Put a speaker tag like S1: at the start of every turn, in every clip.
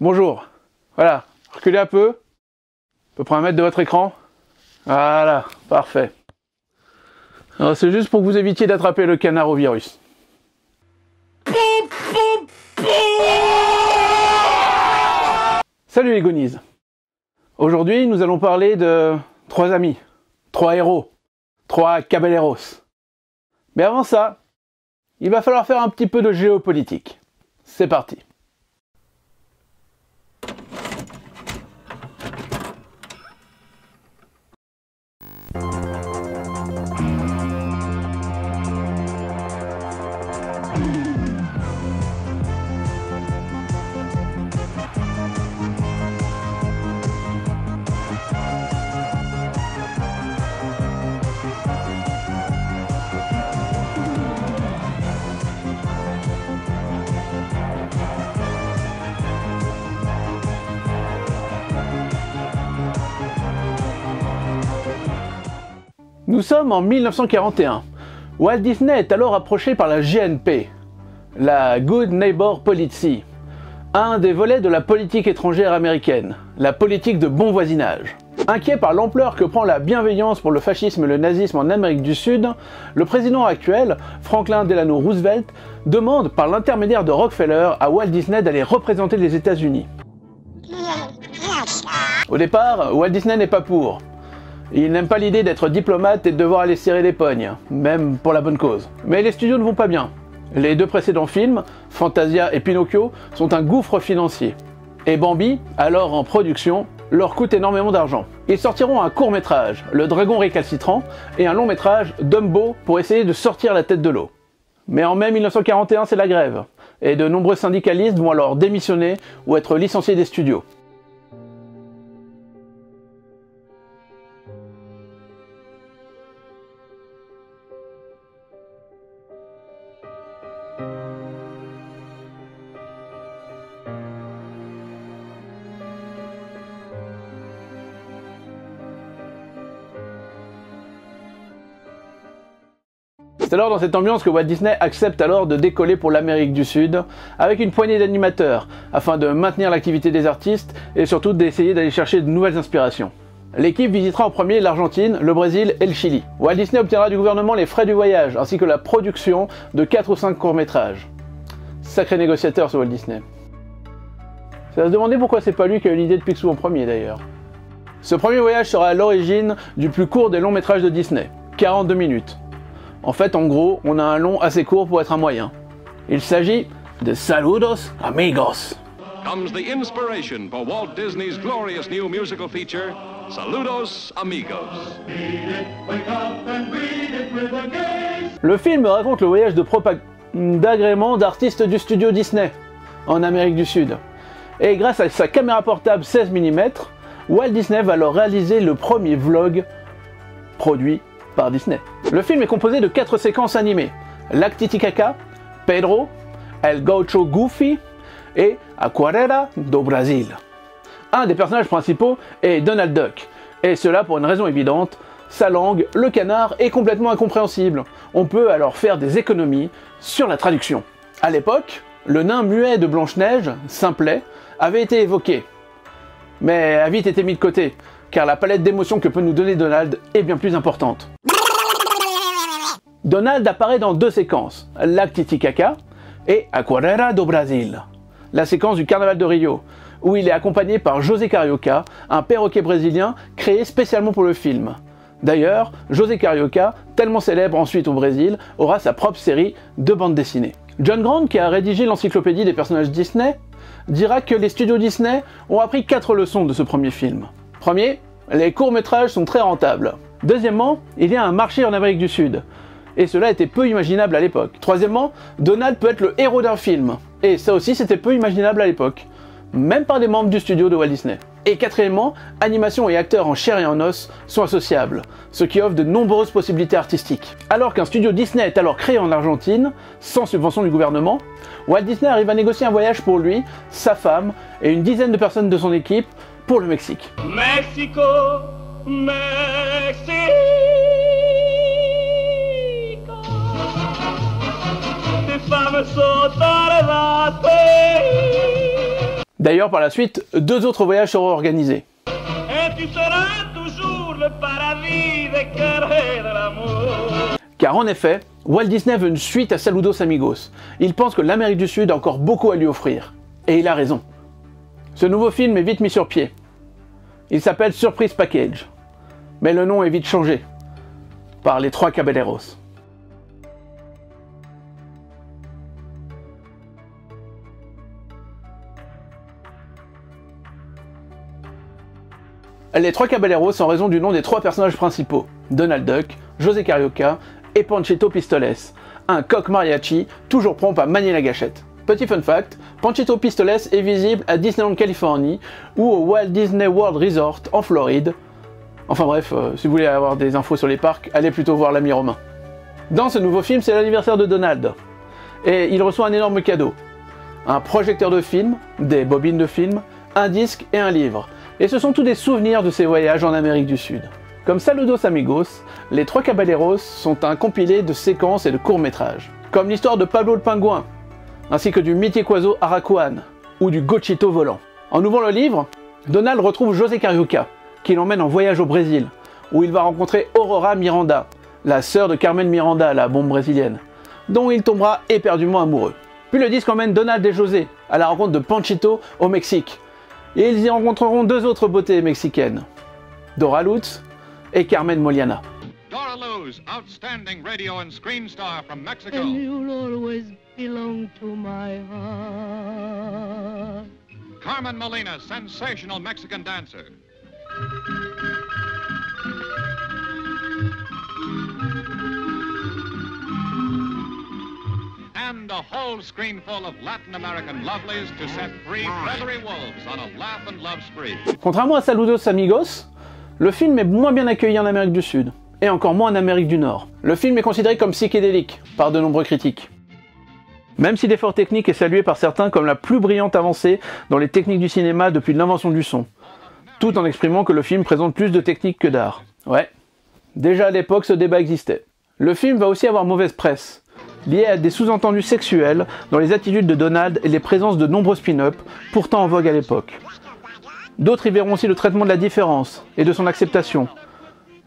S1: Bonjour. Voilà, reculez un peu. À peu près 1 mètre de votre écran. Voilà, parfait. Alors c'est juste pour que vous évitiez d'attraper le canard au virus. Salut les gonises. Aujourd'hui, nous allons parler de 3 amis, 3 héros, 3 caballeros. Mais avant ça, il va falloir faire un petit peu de géopolitique. C'est parti. Nous sommes en 1941. Walt Disney est alors approché par la GNP, la Good Neighbor Policy, un des volets de la politique étrangère américaine, la politique de bon voisinage. Inquiet par l'ampleur que prend la bienveillance pour le fascisme et le nazisme en Amérique du Sud, le président actuel, Franklin Delano Roosevelt, demande par l'intermédiaire de Rockefeller à Walt Disney d'aller représenter les États-Unis. Au départ, Walt Disney n'est pas pour. Il n'aime pas l'idée d'être diplomate et de devoir aller serrer les pognes, même pour la bonne cause. Mais les studios ne vont pas bien. Les 2 précédents films, Fantasia et Pinocchio, sont un gouffre financier. Et Bambi, alors en production, leur coûte énormément d'argent. Ils sortiront un court-métrage, Le Dragon récalcitrant, et un long-métrage, Dumbo, pour essayer de sortir la tête de l'eau. Mais en mai 1941, c'est la grève, et de nombreux syndicalistes vont alors démissionner ou être licenciés des studios. C'est alors dans cette ambiance que Walt Disney accepte alors de décoller pour l'Amérique du Sud avec une poignée d'animateurs afin de maintenir l'activité des artistes et surtout d'essayer d'aller chercher de nouvelles inspirations. L'équipe visitera en premier l'Argentine, le Brésil et le Chili. Walt Disney obtiendra du gouvernement les frais du voyage ainsi que la production de 4 ou 5 courts-métrages. Sacré négociateur ce Walt Disney. C'est à se demander pourquoi c'est pas lui qui a eu l'idée de Picsou en premier d'ailleurs. Ce premier voyage sera à l'origine du plus court des longs métrages de Disney, 42 minutes. En fait, en gros, on a un long assez court pour être un moyen. Il s'agit de Saludos Amigos.
S2: Comes the inspiration for Walt Disney's glorious new musical feature, Saludos Amigos.
S1: Le film raconte le voyage de d'agrément d'artistes du studio Disney en Amérique du Sud. Et grâce à sa caméra portable 16 mm, Walt Disney va alors réaliser le premier vlog produit par Disney. Le film est composé de 4 séquences animées. Lac Titicaca, Pedro, El Gaucho Goofy et Aquarela do Brasil. Un des personnages principaux est Donald Duck, et cela pour une raison évidente, sa langue, le canard, est complètement incompréhensible. On peut alors faire des économies sur la traduction. À l'époque, le nain muet de Blanche-Neige, Simplet, avait été évoqué, mais a vite été mis de côté, car la palette d'émotions que peut nous donner Donald est bien plus importante. Donald apparaît dans 2 séquences, Lac Titicaca et Aquarela do Brasil, la séquence du Carnaval de Rio, où il est accompagné par José Carioca, un perroquet brésilien créé spécialement pour le film. D'ailleurs, José Carioca, tellement célèbre ensuite au Brésil, aura sa propre série de bande dessinée. John Grant, qui a rédigé l'encyclopédie des personnages Disney, dira que les studios Disney ont appris 4 leçons de ce premier film. Premier, les courts-métrages sont très rentables. Deuxièmement, il y a un marché en Amérique du Sud. Et cela était peu imaginable à l'époque. Troisièmement, Donald peut être le héros d'un film. Et ça aussi c'était peu imaginable à l'époque. Même par des membres du studio de Walt Disney. Et quatrièmement, animation et acteurs en chair et en os sont associables, ce qui offre de nombreuses possibilités artistiques. Alors qu'un studio Disney est alors créé en Argentine, sans subvention du gouvernement, Walt Disney arrive à négocier un voyage pour lui, sa femme et une dizaine de personnes de son équipe pour le Mexique.
S3: Mexico, Mexico.
S1: D'ailleurs, par la suite, 2 autres voyages seront organisés.
S3: Et tu seras toujours le paradis des cœurs et de l'amour.
S1: Car en effet, Walt Disney veut une suite à Saludos Amigos. Il pense que l'Amérique du Sud a encore beaucoup à lui offrir. Et il a raison. Ce nouveau film est vite mis sur pied. Il s'appelle Surprise Package. Mais le nom est vite changé par les 3 Caballeros. Les 3 Caballeros en raison du nom des 3 personnages principaux, Donald Duck, José Carioca et Panchito Pistoles, un coq mariachi toujours prompt à manier la gâchette. Petit fun fact, Panchito Pistoles est visible à Disneyland Californie ou au Walt Disney World Resort en Floride. Enfin bref, si vous voulez avoir des infos sur les parcs, allez plutôt voir l'ami Romain. Dans ce nouveau film, c'est l'anniversaire de Donald, et il reçoit un énorme cadeau. Un projecteur de film, des bobines de film, un disque et un livre. Et ce sont tous des souvenirs de ses voyages en Amérique du Sud. Comme Saludos Amigos, les 3 Caballeros sont un compilé de séquences et de courts-métrages. Comme l'histoire de Pablo le Pingouin, ainsi que du mythique oiseau Aracuan, ou du Gochito volant. En ouvrant le livre, Donald retrouve José Carioca, qui l'emmène en voyage au Brésil, où il va rencontrer Aurora Miranda, la sœur de Carmen Miranda, la bombe brésilienne, dont il tombera éperdument amoureux. Puis le disque emmène Donald et José à la rencontre de Panchito au Mexique, et ils y rencontreront 2 autres beautés mexicaines, Dora Lutz et Carmen Moliana.
S2: Dora Luz, outstanding radio and screen star from Mexico.
S4: And you'll always belong to my heart.
S2: Carmen Molina, sensational Mexican dancer. And a whole screen full of Latin American lovelies to set free feathery wolves on a laugh and love spree.
S1: Contrairement à Saludos Amigos, le film est moins bien accueilli en Amérique du Sud, et encore moins en Amérique du Nord. Le film est considéré comme psychédélique par de nombreux critiques. Même si l'effort technique est salué par certains comme la plus brillante avancée dans les techniques du cinéma depuis l'invention du son, tout en exprimant que le film présente plus de technique que d'art. Ouais, déjà à l'époque ce débat existait. Le film va aussi avoir mauvaise presse, liée à des sous-entendus sexuels dans les attitudes de Donald et les présences de nombreux spin-up, pourtant en vogue à l'époque. D'autres y verront aussi le traitement de la différence et de son acceptation,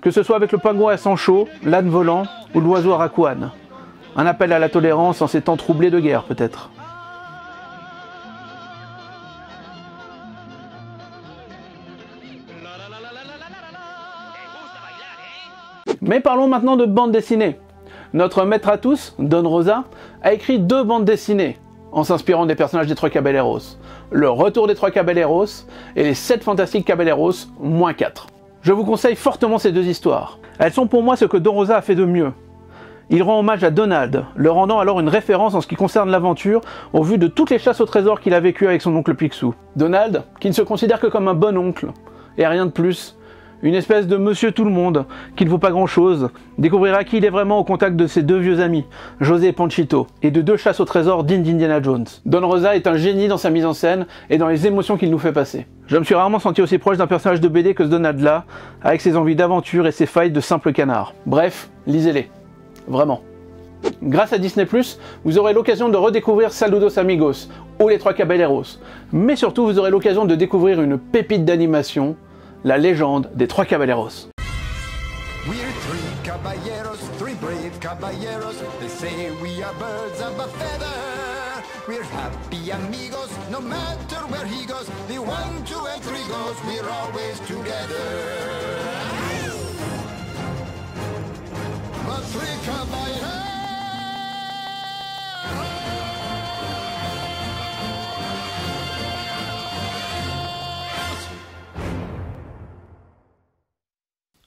S1: que ce soit avec le pingouin à sang chaud, l'âne volant ou l'oiseau Aracuan. Un appel à la tolérance en ces temps troublés de guerre peut-être. Mais parlons maintenant de bande dessinée. Notre maître à tous, Don Rosa, a écrit 2 bandes dessinées, en s'inspirant des personnages des 3 Caballeros. Le retour des 3 Caballeros et les 7 fantastiques Caballeros, -4. Je vous conseille fortement ces 2 histoires. Elles sont pour moi ce que Don Rosa a fait de mieux. Il rend hommage à Donald, le rendant alors une référence en ce qui concerne l'aventure, au vu de toutes les chasses au trésor qu'il a vécues avec son oncle Picsou. Donald, qui ne se considère que comme un bon oncle, et rien de plus, une espèce de monsieur tout le monde, qui ne vaut pas grand chose, découvrira qui il est vraiment au contact de ses 2 vieux amis, José et Panchito, et de 2 chasses au trésor dignes d'Indiana Jones. Don Rosa est un génie dans sa mise en scène et dans les émotions qu'il nous fait passer. Je me suis rarement senti aussi proche d'un personnage de BD que ce Donald-là, avec ses envies d'aventure et ses failles de simple canard. Bref, lisez-les. Vraiment. Grâce à Disney+, vous aurez l'occasion de redécouvrir Saludos Amigos, ou les 3 Caballeros. Mais surtout, vous aurez l'occasion de découvrir une pépite d'animation, la légende des 3 Caballeros.
S5: We're 3 caballeros, 3 brave caballeros. They say we are birds of a feather. We're happy amigos, no matter where he goes. The 1, 2, and 3 goes, we're always together. The 3 caballeros.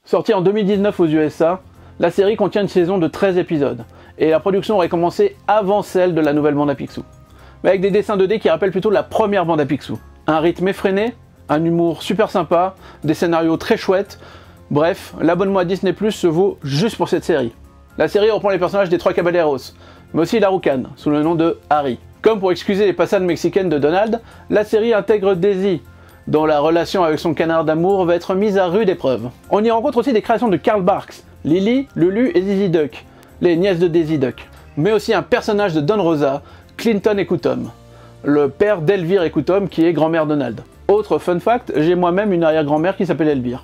S1: Sortie en 2019 aux USA, la série contient une saison de 13 épisodes, et la production aurait commencé avant celle de la nouvelle bande à Picsou. Mais avec des dessins 2D qui rappellent plutôt la première bande à Picsou. Un rythme effréné, un humour super sympa, des scénarios très chouettes, bref, l'abonnement à Disney+ se vaut juste pour cette série. La série reprend les personnages des 3 Caballeros, mais aussi l'Arucan, sous le nom de Harry. Comme pour excuser les passades mexicaines de Donald, la série intègre Daisy, dont la relation avec son canard d'amour va être mise à rude épreuve. On y rencontre aussi des créations de Carl Barks, Lily, Lulu et Zizi Duck, les nièces de Daisy Duck, mais aussi un personnage de Don Rosa, Clinton et Coutom, le père d'Elvire et Coutom qui est grand-mère Donald. Autre fun fact, j'ai moi-même une arrière-grand-mère qui s'appelle Elvire.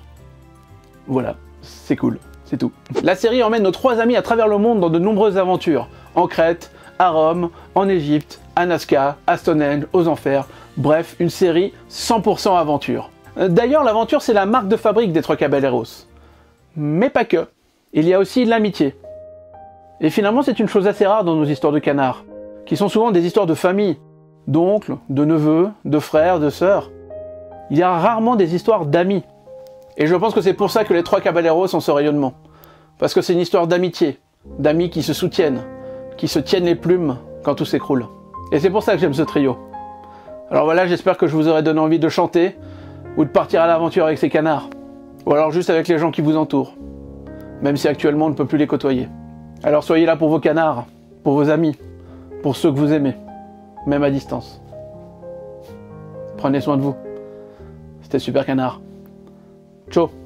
S1: Voilà, c'est cool, c'est tout. La série emmène nos 3 amis à travers le monde dans de nombreuses aventures. En Crète, à Rome, en Égypte, à Nazca, à Stonehenge, aux Enfers. Bref, une série 100% aventure. D'ailleurs, l'aventure c'est la marque de fabrique des 3 Caballeros. Mais pas que. Il y a aussi l'amitié. Et finalement, c'est une chose assez rare dans nos histoires de canards, qui sont souvent des histoires de famille, d'oncles, de neveux, de frères, de sœurs. Il y a rarement des histoires d'amis. Et je pense que c'est pour ça que les 3 Caballeros ont ce rayonnement. Parce que c'est une histoire d'amitié, d'amis qui se soutiennent, qui se tiennent les plumes quand tout s'écroule. Et c'est pour ça que j'aime ce trio. Alors voilà, j'espère que je vous aurai donné envie de chanter, ou de partir à l'aventure avec ces canards. Ou alors juste avec les gens qui vous entourent. Même si actuellement on ne peut plus les côtoyer. Alors soyez là pour vos canards, pour vos amis, pour ceux que vous aimez, même à distance. Prenez soin de vous. C'était Super Canard. Ciao.